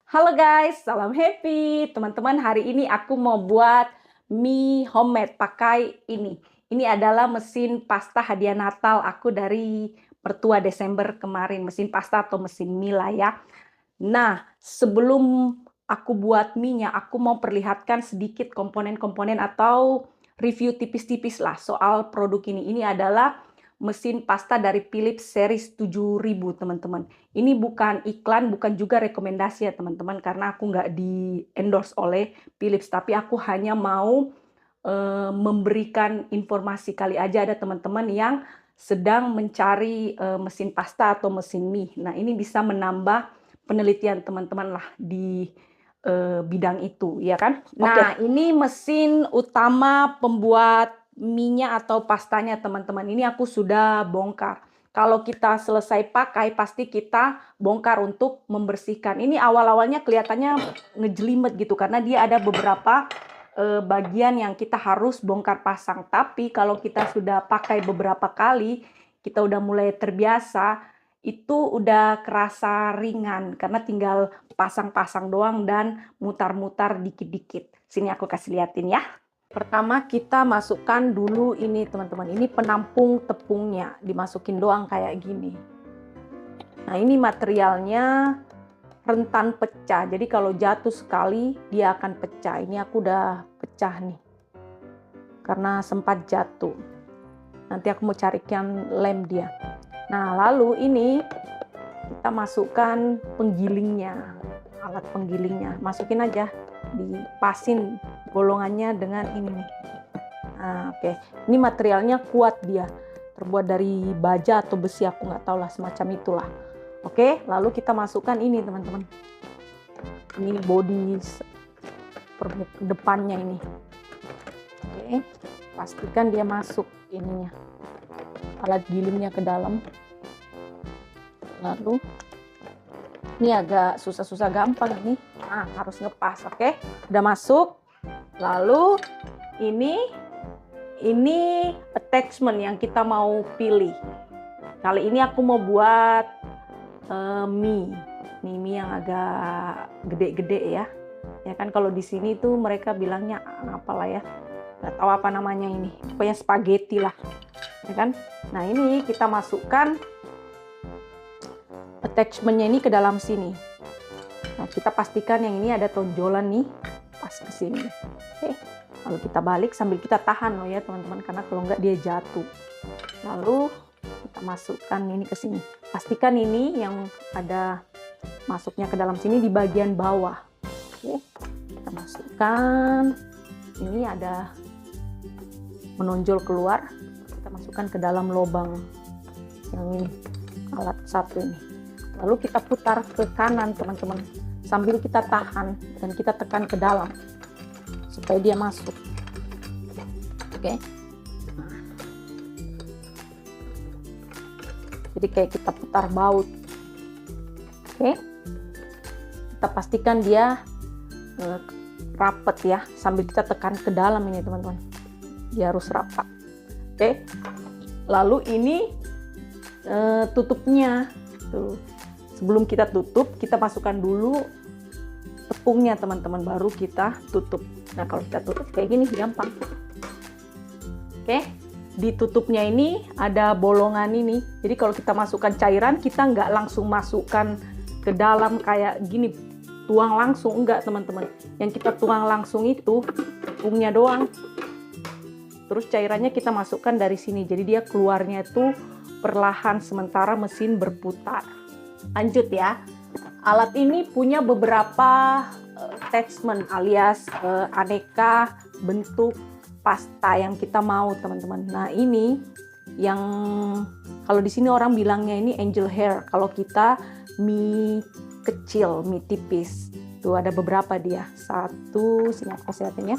Halo guys, salam happy. Teman-teman, hari ini aku mau buat mie homemade pakai ini. Ini adalah mesin pasta hadiah Natal aku dari mertua Desember kemarin. Mesin pasta atau mesin mie lah ya. Nah, sebelum aku buat mie-nya, aku mau perlihatkan sedikit komponen-komponen atau review tipis-tipis lah soal produk ini. Ini adalah mesin pasta dari Philips series 7000, teman-teman. Ini bukan iklan, bukan juga rekomendasi ya, teman-teman, karena aku nggak di-endorse oleh Philips, tapi aku hanya mau memberikan informasi. Kali aja ada teman-teman yang sedang mencari mesin pasta atau mesin mie. Nah, ini bisa menambah penelitian teman-teman lah di bidang itu, ya kan? Nah, ini mesin utama pembuat mie-nya atau pastanya, teman-teman. Ini aku sudah bongkar. Kalau kita selesai pakai, pasti kita bongkar untuk membersihkan. Ini awal-awalnya kelihatannya ngejelimet gitu, karena dia ada beberapa bagian yang kita harus bongkar pasang. Tapi kalau kita sudah pakai beberapa kali, kita udah mulai terbiasa, itu udah kerasa ringan karena tinggal pasang-pasang doang dan mutar-mutar dikit-dikit. Sini aku kasih liatin ya. Pertama kita masukkan dulu ini, teman-teman. Ini penampung tepungnya, dimasukin doang kayak gini. Nah, ini materialnya rentan pecah. Jadi kalau jatuh sekali dia akan pecah. Ini aku udah pecah nih. Karena sempat jatuh. Nanti aku mau carikan lem dia. Nah, lalu ini kita masukkan penggilingnya. Alat penggilingnya. Masukin aja. Dipasin bolongannya dengan ini nih. Nah, oke. Ini materialnya kuat dia. Terbuat dari baja atau besi, aku nggak tahu lah, semacam itulah. Oke, lalu kita masukkan ini, teman-teman. Ini bodi depannya ini. Oke, pastikan dia masuk ininya, alat gilingnya ke dalam. Lalu ini agak susah-susah gampang ini. Nah, harus ngepas. Oke, udah masuk. Lalu ini attachment yang kita mau pilih. Kali ini aku mau buat mie yang agak gede-gede ya. Ya kan, kalau di sini tuh mereka bilangnya apalah ya, nggak tahu apa namanya ini. Pokoknya spaghetti lah, ya kan. Nah, ini kita masukkan attachmentnya ini ke dalam sini. Nah, kita pastikan yang ini ada tonjolan nih, pas ke sini. Oke, lalu kita balik sambil kita tahan loh ya teman-teman, karena kalau nggak dia jatuh. Lalu kita masukkan ini ke sini. Pastikan ini yang ada masuknya ke dalam sini di bagian bawah. Oke, kita masukkan. Ini ada menonjol keluar. Kita masukkan ke dalam lubang yang ini, alat satu ini. Lalu kita putar ke kanan, teman-teman, sambil kita tahan dan kita tekan ke dalam supaya dia masuk. Oke. Jadi kayak kita putar baut. Oke. Kita pastikan dia rapat ya, sambil kita tekan ke dalam ini, teman-teman. Dia harus rapat. Oke. Lalu ini tutupnya. Tuh. Sebelum kita tutup, kita masukkan dulu tepungnya, teman-teman, baru kita tutup. Nah, kalau kita tutup kayak gini gampang. Oke. Di tutupnya ini ada bolongan ini. Jadi kalau kita masukkan cairan, kita nggak langsung masukkan ke dalam kayak gini, tuang langsung, enggak, teman-teman. Yang kita tuang langsung itu tepungnya doang. Terus cairannya kita masukkan dari sini. Jadi dia keluarnya itu perlahan sementara mesin berputar. Lanjut ya. Alat ini punya beberapa attachment alias aneka bentuk pasta yang kita mau, teman-teman. Nah, ini yang kalau di sini orang bilangnya ini angel hair. Kalau kita mie kecil, mie tipis. Tuh ada beberapa dia. Satu, sini aku lihatin ya.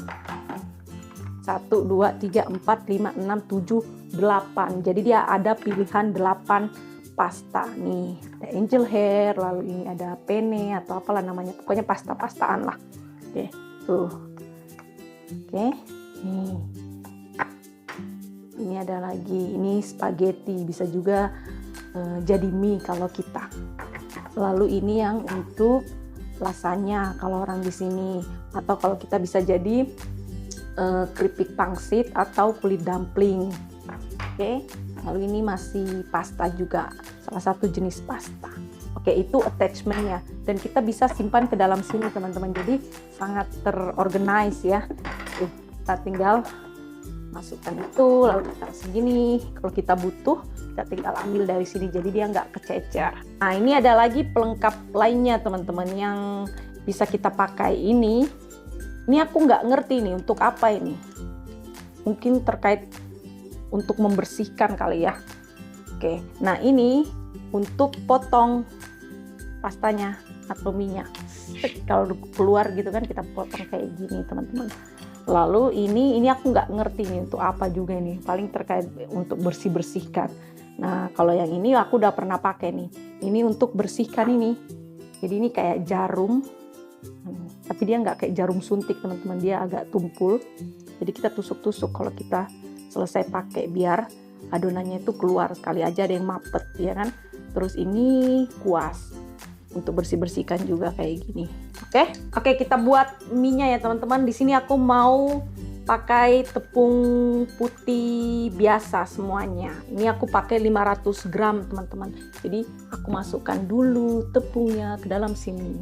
1, 2, 3, 4, 5, 6, 7, 8. Jadi dia ada pilihan 8 pasta nih. Ada angel hair, lalu ini ada penne atau apalah namanya. Pokoknya pasta-pastaan lah. Oke, tuh. Oke. Ini ada lagi, ini spaghetti, bisa juga jadi mie kalau kita. Lalu ini yang untuk lasanya kalau orang di sini, atau kalau kita bisa jadi keripik pangsit atau kulit dumpling. Oke, lalu ini masih pasta juga, salah satu jenis pasta. Oke, itu attachmentnya, dan kita bisa simpan ke dalam sini teman-teman, jadi sangat terorganize ya. Kita tinggal masukkan itu, lalu kita segini, kalau kita butuh kita tinggal ambil dari sini, jadi dia nggak kececer. Nah, ini ada lagi pelengkap lainnya teman-teman yang bisa kita pakai. Ini aku nggak ngerti nih untuk apa ini, mungkin terkait untuk membersihkan kali ya. Oke, nah ini untuk potong pastanya atau minyak. Kalau keluar gitu kan kita potong kayak gini teman-teman. Lalu ini aku nggak ngerti nih untuk apa juga ini, paling terkait untuk bersih-bersihkan. Nah, kalau yang ini aku udah pernah pakai nih. Ini untuk bersihkan ini. Jadi ini kayak jarum, tapi dia nggak kayak jarum suntik teman-teman, dia agak tumpul. Jadi kita tusuk-tusuk kalau kita selesai pakai, biar adonannya itu keluar. Sekali aja ada yang mapet ya kan. Terus ini kuas untuk bersih-bersihkan juga kayak gini. Oke, kita buat mie-nya ya teman-teman. Di sini aku mau pakai tepung putih biasa semuanya. Ini aku pakai 500 gram teman-teman. Jadi aku masukkan dulu tepungnya ke dalam sini.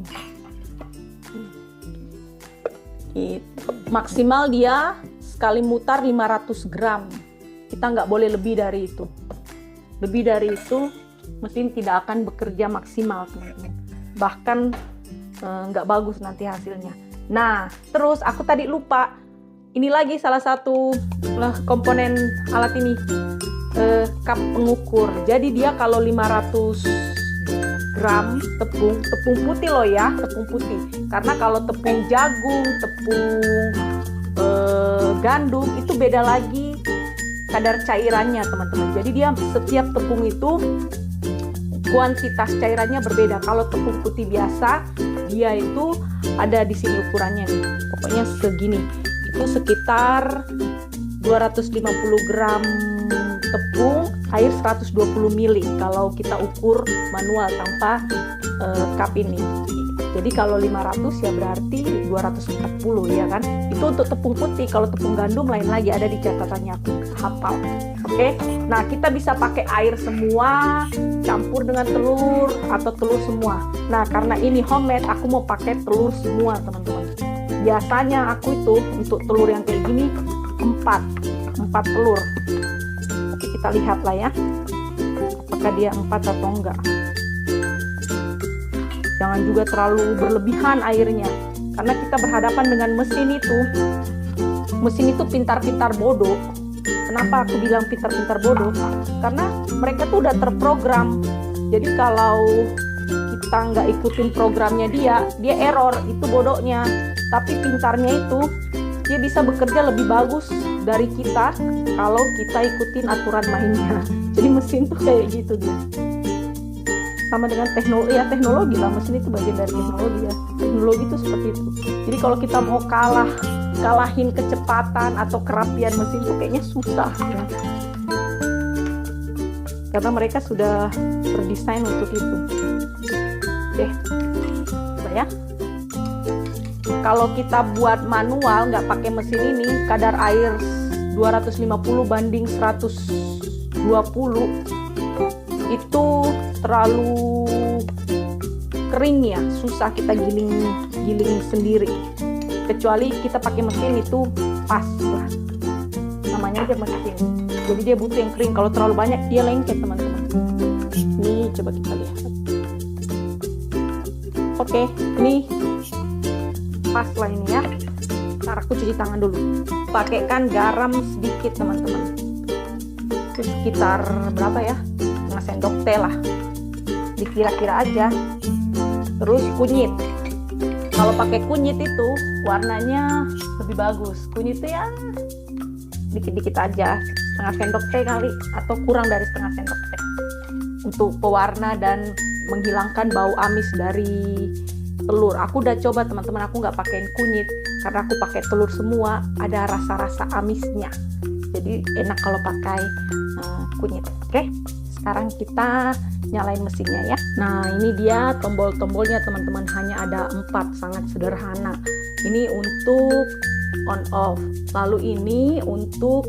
Maksimal dia sekali mutar 500 gram. Kita nggak boleh lebih dari itu. Lebih dari itu mesin tidak akan bekerja maksimal teman-teman. Bahkan nggak bagus nanti hasilnya. Nah, terus aku tadi lupa, ini lagi salah satu komponen alat ini, cup pengukur. Jadi dia kalau 500 gram tepung putih loh ya, tepung putih. Karena kalau tepung jagung, tepung gandum itu beda lagi kadar cairannya teman-teman. Jadi dia setiap tepung itu kuantitas cairannya berbeda. Kalau tepung putih biasa, dia itu ada di sini ukurannya nih. Pokoknya segini. Itu sekitar 250 gram tepung, air 120 ml kalau kita ukur manual tanpa cup ini. Jadi kalau 500 ya berarti 240 ya kan. Itu untuk tepung putih. Kalau tepung gandum lain lagi, ada di catatannya, aku hafal. Oke. Nah, kita bisa pakai air semua, campur dengan telur atau telur semua. Nah, karena ini homemade, aku mau pakai telur semua teman-teman. Biasanya aku itu untuk telur yang kayak gini 4 telur. Oke, kita lihat lah ya, apakah dia 4 atau enggak. Jangan juga terlalu berlebihan airnya, karena kita berhadapan dengan mesin itu. Mesin itu pintar-pintar bodoh. Kenapa aku bilang pintar-pintar bodoh? Karena mereka tuh udah terprogram. Jadi kalau kita nggak ikutin programnya dia error, itu bodohnya. Tapi pintarnya itu, dia bisa bekerja lebih bagus dari kita kalau kita ikutin aturan mainnya. Jadi mesin tuh kayak gitu dia. Sama dengan teknologi lah, mesin itu bagian dari teknologi ya. Teknologi itu seperti itu. Jadi kalau kita mau kalahin kecepatan atau kerapian mesin itu kayaknya susah ya. Karena mereka sudah berdesain untuk itu. Oke, coba ya. Kalau kita buat manual nggak pakai mesin ini, kadar air 250 banding 120 itu terlalu kering ya, susah kita giling sendiri. Kecuali kita pakai mesin itu pas lah, namanya aja mesin. Jadi dia butuh yang kering. Kalau terlalu banyak dia lengket teman-teman. Ini coba kita lihat. Oke, ini pas lah ini ya. Ntar aku cuci tangan dulu. Pakaikan garam sedikit teman-teman. Itu sekitar berapa ya? Setengah sendok teh lah. Dikira-kira aja. Terus kunyit. Kalau pakai kunyit itu warnanya lebih bagus. Kunyitnya ya dikit-dikit aja, setengah sendok teh kali, atau kurang dari setengah sendok teh, untuk pewarna dan menghilangkan bau amis dari telur. Aku udah coba teman-teman, aku nggak pakein kunyit karena aku pakai telur semua, ada rasa-rasa amisnya. Jadi enak kalau pakai kunyit. Oke, sekarang kita nyalain mesinnya ya. Nah, ini dia tombol-tombolnya teman-teman, hanya ada 4, sangat sederhana. Ini untuk on off. Lalu ini untuk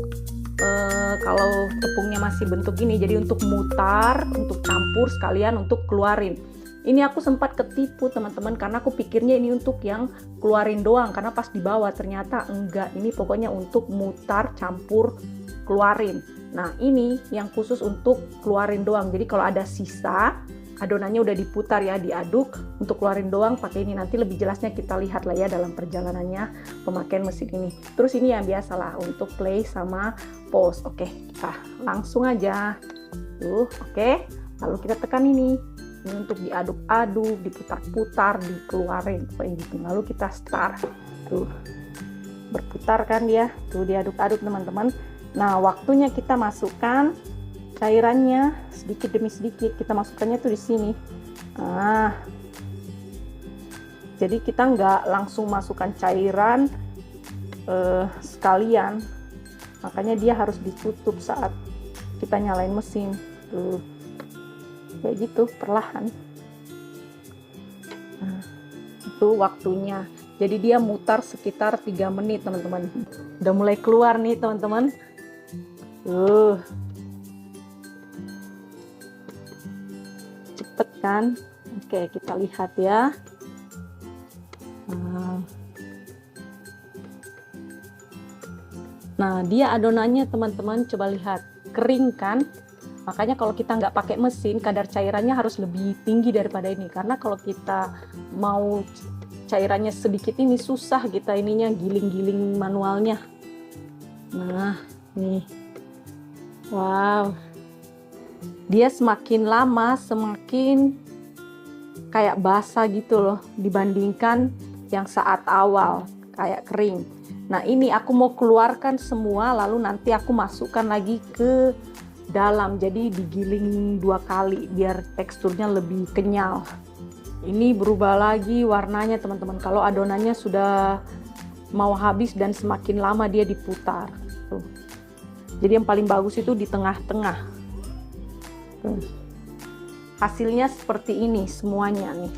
kalau tepungnya masih bentuk gini, jadi untuk mutar, untuk campur sekalian untuk keluarin. Ini aku sempat ketipu teman-teman, karena aku pikirnya ini untuk yang keluarin doang, karena pas dibawa ternyata enggak. Ini pokoknya untuk mutar, campur, keluarin. Nah, ini yang khusus untuk keluarin doang. Jadi kalau ada sisa, adonannya udah diputar ya, diaduk, untuk keluarin doang pakai ini. Nanti lebih jelasnya kita lihat lah ya dalam perjalanannya pemakaian mesin ini. Terus ini yang biasalah untuk play sama pause. Oke, kita langsung aja. Tuh, oke. Lalu kita tekan ini. Ini untuk diaduk-aduk, diputar-putar, dikeluarin kayak gitu. Lalu kita start. Tuh. Berputar kan dia. Tuh diaduk-aduk teman-teman. Nah, waktunya kita masukkan cairannya sedikit demi sedikit, kita masukkannya tuh di sini. Nah, jadi kita nggak langsung masukkan cairan sekalian, makanya dia harus ditutup saat kita nyalain mesin. Tuh, kayak gitu perlahan. Nah, itu waktunya. Jadi dia mutar sekitar 3 menit teman-teman. Udah mulai keluar nih teman-teman. Cepet kan? Oke, kita lihat ya. Nah, dia adonannya teman-teman, coba lihat, kering kan? Makanya kalau kita nggak pakai mesin, kadar cairannya harus lebih tinggi daripada ini. Karena kalau kita mau cairannya sedikit ini susah kita ininya giling-giling manualnya. Nah, nih. Wow. Dia semakin lama semakin kayak basah gitu loh dibandingkan yang saat awal kayak kering. Nah, ini aku mau keluarkan semua lalu nanti aku masukkan lagi ke dalam, jadi digiling 2 kali biar teksturnya lebih kenyal. Ini berubah lagi warnanya teman-teman kalau adonannya sudah mau habis dan semakin lama dia diputar. Tuh. Jadi yang paling bagus itu di tengah-tengah. Hasilnya seperti ini semuanya nih.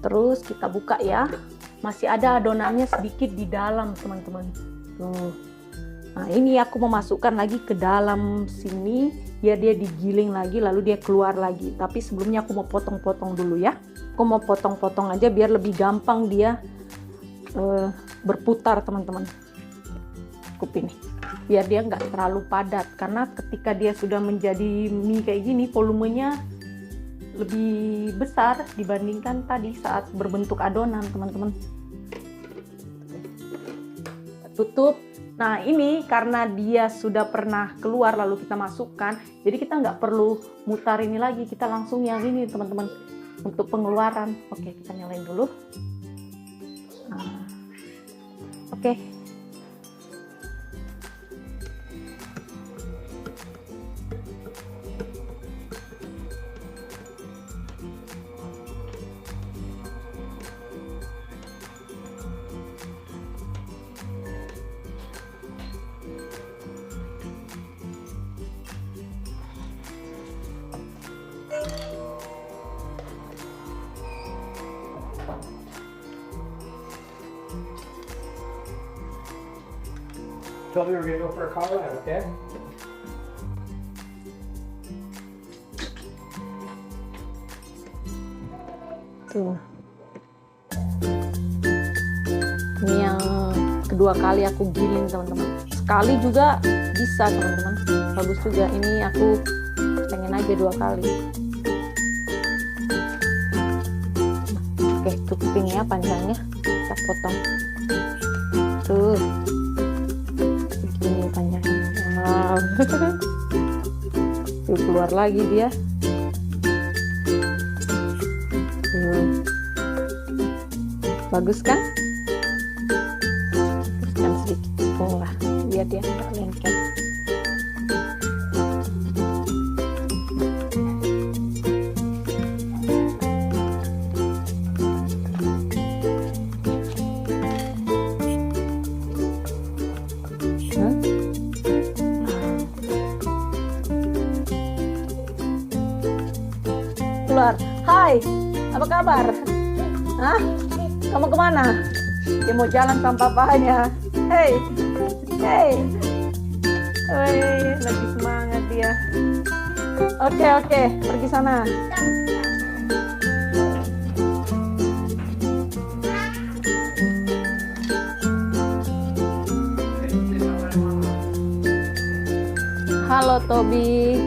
Terus kita buka ya, masih ada adonannya sedikit di dalam teman-teman. Tuh. Nah, ini aku memasukkan lagi ke dalam sini biar dia digiling lagi lalu dia keluar lagi. Tapi sebelumnya aku mau potong-potong dulu ya. Aku mau potong-potong aja biar lebih gampang dia berputar teman-teman. Cukup ini. Biar dia nggak terlalu padat, karena ketika dia sudah menjadi mie kayak gini volumenya lebih besar dibandingkan tadi saat berbentuk adonan teman-teman. Tutup. Nah, ini karena dia sudah pernah keluar lalu kita masukkan, jadi kita nggak perlu mutar ini lagi, kita langsung yang ini teman-teman untuk pengeluaran. Oke, kita nyalain dulu. Nah, oke. Told me we were gonna go for a car ride, okay? Tuh. Ini yang kedua kali aku giling teman-teman. Sekali juga bisa teman-teman. Bagus juga. Ini aku pengen aja 2 kali. Oke, cukupin ya panjangnya. Kita potong. Tuh. Begini panjangnya. Wow. Tuh, keluar lagi dia. Bagus kan? Teruskan sedikit tepung lah biar dia nggak lengket. kabar? Hah? Kamu kemana? Dia mau jalan sama papanya. Hey, hey. Woi, lagi semangat dia. Oke, pergi sana. Halo Tobi.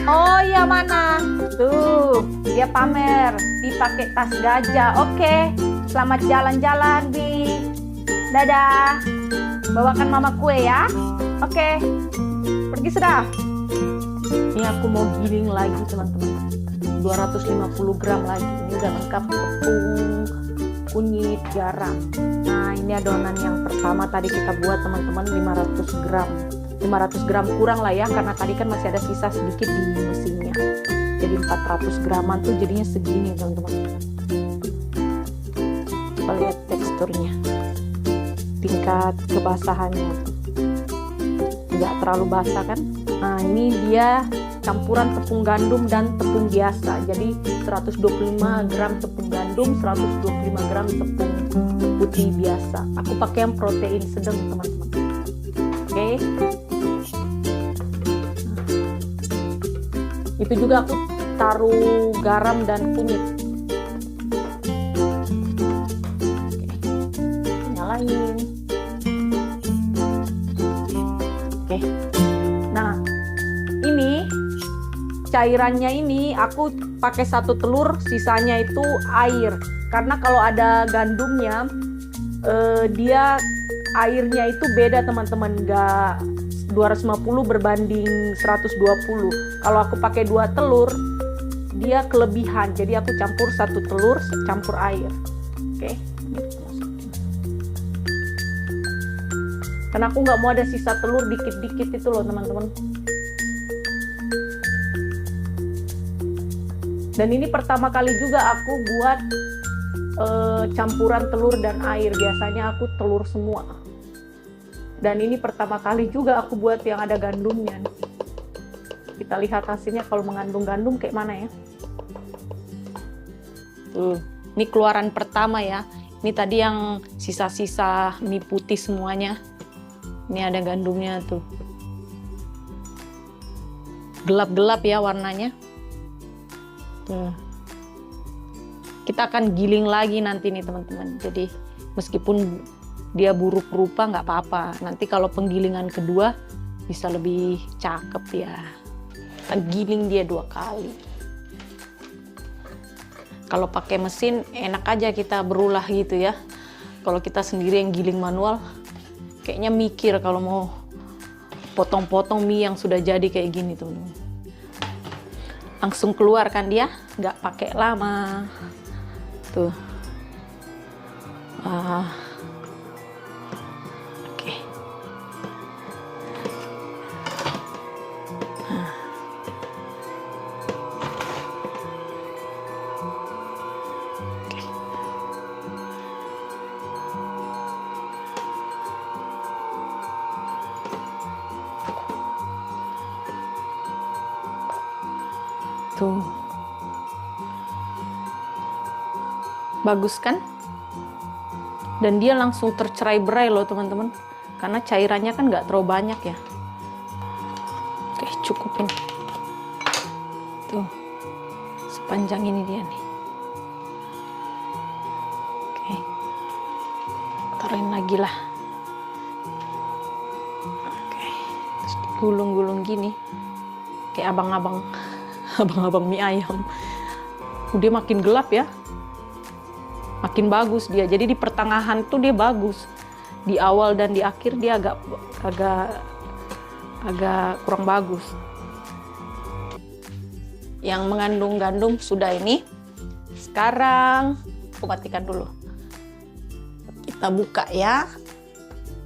Oh iya, mana? Tuh, dia pamer dipakai tas gajah. Oke, selamat jalan-jalan, Bi. Dadah. Bawakan mama kue ya. Oke. Pergi sudah. Ini aku mau giling lagi, teman-teman. 250 gram lagi. Ini udah lengkap tepung, kunyit, garam. Nah, ini adonan yang pertama tadi kita buat, teman-teman, 500 gram. 500 gram kurang lah ya, karena tadi kan masih ada sisa sedikit di mesinnya. Jadi 400 graman tuh jadinya segini, teman-teman. Kita lihat teksturnya, tingkat kebasahannya, nggak terlalu basah kan. Nah, ini dia campuran tepung gandum dan tepung biasa. Jadi 125 gram tepung gandum, 125 gram tepung putih biasa. Aku pakai yang protein sedang, teman-teman. Oke. Itu juga aku taruh garam dan kunyit. Oke. Nyalain. Oke. Nah, ini cairannya ini aku pakai 1 telur, sisanya itu air. Karena kalau ada gandumnya, dia airnya itu beda, teman-teman. Nggak 250 berbanding 120. Kalau aku pakai 2 telur, dia kelebihan. Jadi aku campur 1 telur, campur air. Oke. Karena aku nggak mau ada sisa telur dikit-dikit itu loh, teman-teman. Dan ini pertama kali juga aku buat campuran telur dan air. Biasanya aku telur semua. Dan ini pertama kali juga aku buat yang ada gandumnya. Kita lihat hasilnya kalau mengandung gandum kayak mana ya. Tuh, ini keluaran pertama ya. Ini tadi yang sisa-sisa mie putih semuanya. Ini ada gandumnya tuh. Gelap-gelap ya warnanya. Tuh. Kita akan giling lagi nanti nih, teman-teman. Jadi meskipun dia buruk rupa nggak apa-apa. Nanti kalau penggilingan kedua bisa lebih cakep ya. Kita giling dia 2 kali. Kalau pakai mesin enak aja kita berulah gitu ya. Kalau kita sendiri yang giling manual, kayaknya mikir kalau mau potong-potong mie yang sudah jadi kayak gini, teman-teman. Langsung keluar kan dia, nggak pakai lama. Tuh. Oke. Tuh. Bagus kan? Dan dia langsung tercerai-berai loh, teman-teman. Karena cairannya kan nggak terlalu banyak ya. Oke, cukupin. Tuh. Sepanjang ini dia nih. Oke. Taruhin lagi lah. Oke. Terus digulung-gulung gini. Kayak abang-abang mie ayam. Dia makin gelap ya, makin bagus dia. Jadi di pertengahan tuh dia bagus, di awal dan di akhir dia agak kurang bagus. Yang mengandung gandum sudah ini. Sekarang aku matikan dulu. Kita buka ya.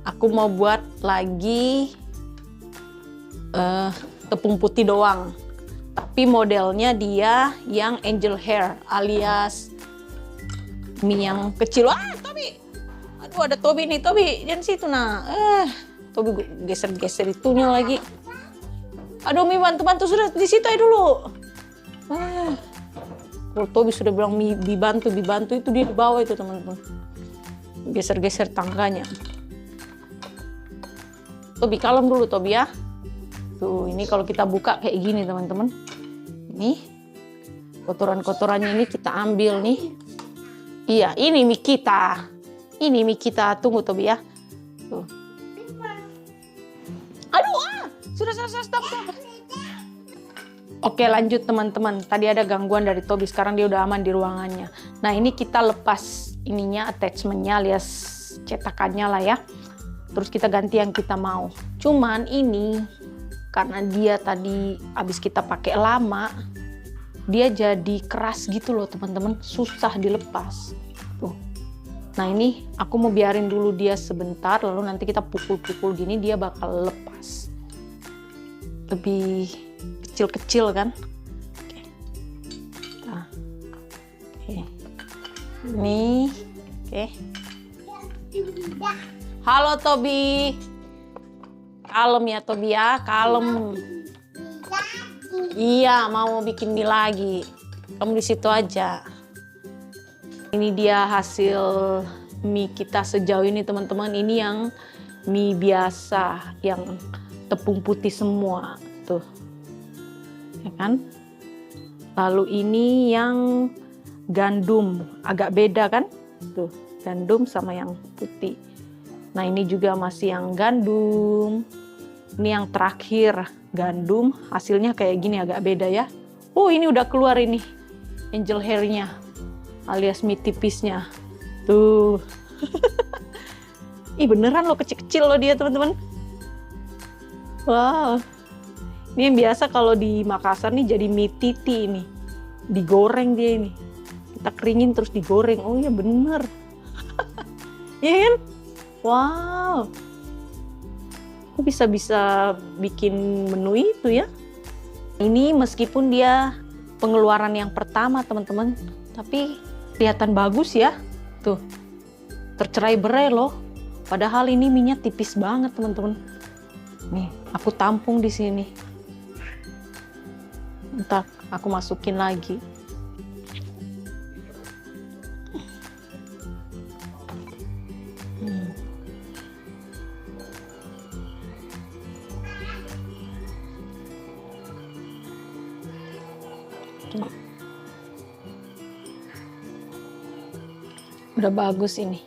Aku mau buat lagi tepung putih doang. Tapi modelnya dia yang angel hair alias mie yang kecil. Tobi. Aduh, ada Tobi nih, Tobi. Jangan situ nah. Tobi geser-geser itunya lagi. Aduh, Mi bantu-bantu sudah di situ aja dulu. Kalau Tobi sudah bilang Mi dibantu itu dia di bawah itu teman-teman. Geser-geser tangganya. Tobi kalem dulu Tobi ya. Tuh ini kalau kita buka kayak gini teman-teman. Nih kotoran-kotorannya ini kita ambil nih. Iya ini mie kita. Ini mie kita. Tunggu Tobi ya. Tuh. Aduh sudah stop. Oke lanjut teman-teman. Tadi ada gangguan dari Tobi. Sekarang dia udah aman di ruangannya. Nah ini kita lepas ininya attachmentnya alias cetakannya lah ya. Terus kita ganti yang kita mau. Cuman ini karena dia tadi habis kita pakai lama, dia jadi keras gitu loh teman-teman, susah dilepas. Tuh. Nah ini aku mau biarin dulu dia sebentar, lalu nanti kita pukul-pukul gini dia bakal lepas. Lebih kecil-kecil kan? Oke. Nah. Oke. Ini, oke. Halo Tobi. Kalem ya Tobi ya, kalem. Iya, mau bikin mie lagi. Kamu di situ aja. Ini dia hasil mie kita sejauh ini teman-teman. Ini yang mie biasa, yang tepung putih semua. Tuh. Ya kan? Lalu ini yang gandum, agak beda kan? Tuh, gandum sama yang putih. Nah ini juga masih yang gandum. Ini yang terakhir gandum. Hasilnya kayak gini agak beda ya. Oh ini udah keluar ini angel hairnya alias mie tipisnya. Tuh. Ih beneran loh kecil-kecil loh dia teman-teman. Wow. Ini yang biasa kalau di Makassar nih jadi mie titi ini. Digoreng dia ini. Kita keringin terus digoreng. Oh iya bener. Iya kan? Wow, aku bisa bikin menu itu ya. Ini meskipun dia pengeluaran yang pertama teman-teman, tapi kelihatan bagus ya. Tuh, tercerai-berai loh. Padahal ini minyak tipis banget teman-teman. Nih, aku tampung di sini. Ntar aku masukin lagi. Udah bagus ini.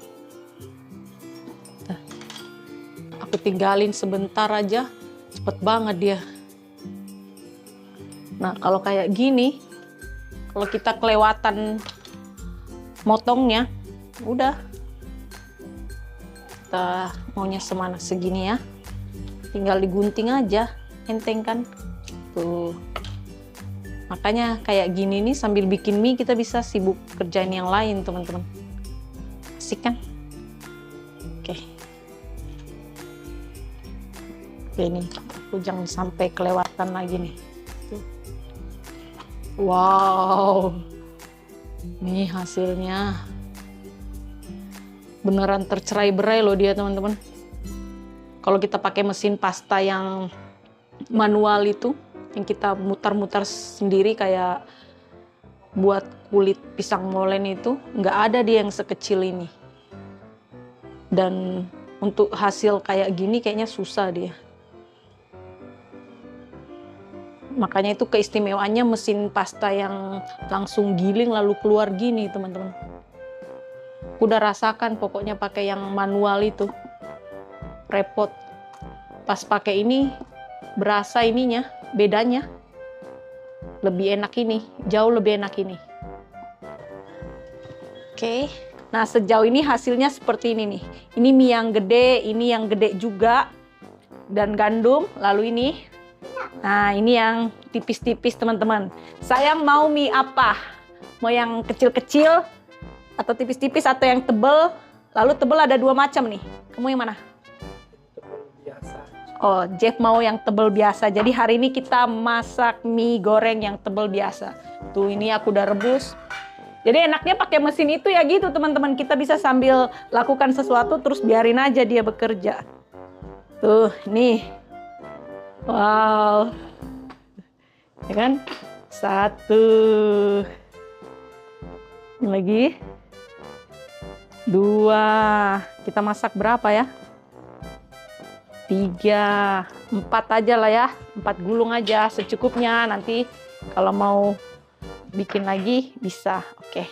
Tuh. Aku tinggalin sebentar aja, cepet banget dia. Nah kalau kayak gini, kalau kita kelewatan motongnya, udah. Kita maunya semana segini ya. Tinggal digunting aja, enteng kan? Tuh. Makanya kayak gini nih sambil bikin mie kita bisa sibuk kerjain yang lain teman-teman. Asik kan? Oke. Oke nih, aku jangan sampai kelewatan lagi nih. Tuh. Wow. Nih hasilnya. Beneran tercerai-berai loh dia teman-teman. Kalau kita pakai mesin pasta yang manual itu, yang kita mutar-mutar sendiri kayak buat kulit pisang molen itu, nggak ada dia yang sekecil ini. Dan untuk hasil kayak gini kayaknya susah dia. Makanya itu keistimewaannya mesin pasta yang langsung giling lalu keluar gini teman-teman. Aku udah rasakan pokoknya pakai yang manual itu. Repot. Pas pakai ini berasa ininya, bedanya. Lebih enak ini, jauh lebih enak ini. Oke. Nah sejauh ini hasilnya seperti ini nih. Ini mie yang gede, ini yang gede juga. Dan gandum, lalu ini. Nah ini yang tipis-tipis teman-teman. Sayang mau mie apa? Mau yang kecil-kecil atau tipis-tipis atau yang tebel? Lalu tebel ada dua macam nih. Kamu yang mana? Biasa. Oh, Jeff mau yang tebel biasa. Jadi hari ini kita masak mie goreng yang tebel biasa. Tuh ini aku udah rebus. Jadi enaknya pakai mesin itu ya gitu teman-teman. Kita bisa sambil lakukan sesuatu terus biarin aja dia bekerja. Tuh, nih. Wow. Ya kan? 1. Ini lagi. 2. Kita masak berapa ya? 3, 4 aja lah ya. 4 gulung aja secukupnya. Nanti kalau mau bikin lagi bisa. Oke.